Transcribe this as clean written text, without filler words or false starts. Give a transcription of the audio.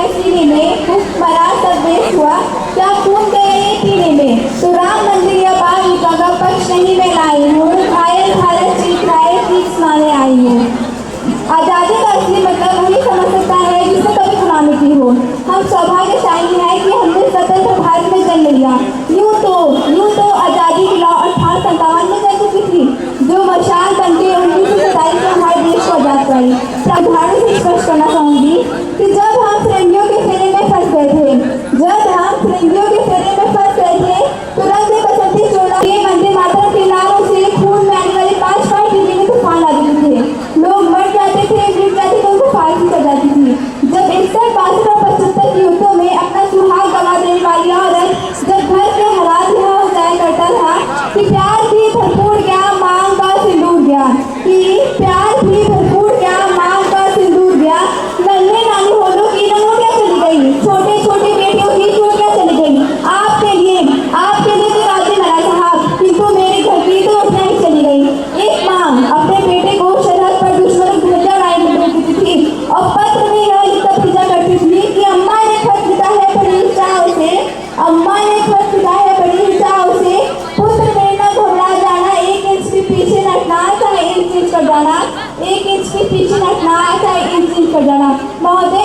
है सीने में, भूख मरा सब वेश हुआ, क्या खून गए ये पीने में। तो राम मंदिर या बाग जगह पक्ष नहीं मैं लाई हूँ, घायल भारत चीख रहा चीख सुनाने आई हूँ। आज़ादी का असली मतलब वही समझ सकता है जिसने कभी गुलामी की हो। हम सौभाग्यशाली हैं कि हमने स्वतंत्र भारत में जन्म लिया। यूं तो आज़ादी की लौ 1857 में जन्म चुकी थी, जो मशाल बनके 1947 में हमारे देश को आजाद कराई। उदाहरण से स्पष्ट करना चाहूंगी कि जब हम फिरंगियों के फेरे में फंस गए थे, तुरंत बसंती चोला के वंदे मातरम के नारों से खून में आने वाले 5 डिग्री में तूफान आ जाते थे। लोग मर जाते थे, गिर जाते थे, उनको फांसी कर जाती थी। जब 61, 62 और 75 के युद्धों में अपना सुहाग गवा देने वाली औरत जब घर के हालात यह हो जाया करता था कि प्यार भी भरपूर गया, मांग का सिंदूर गया, कि प्यार भी भरपूर गया, मांग का सिंदूर गया। नन्हे नानी होलों की नमोनिया चली गई, छोटे छोटे बेटियों की चोटियां चली गई। आपके लिए तो राजी मरा साहब, किंतु मेरे घर की तो उठना ही चली गई। एक माँ अपने बेटे को सरहद पर दुश्मनों को भेजा लाने देती थी और पत्र में यह लिखकर भेजा करती थी कि अम्मा ने खत लिखा है बड़ी चाव से, अम्मा ने खत लिखा है बड़ी चाव से, पुत्र में न घबरा जाना, 1 इंच के पीछे न हटना, चाहे 1 इंच कर जाना, 1 इंच के पीछे न हटना, चाहे 1 इंच कर जाना। महोदय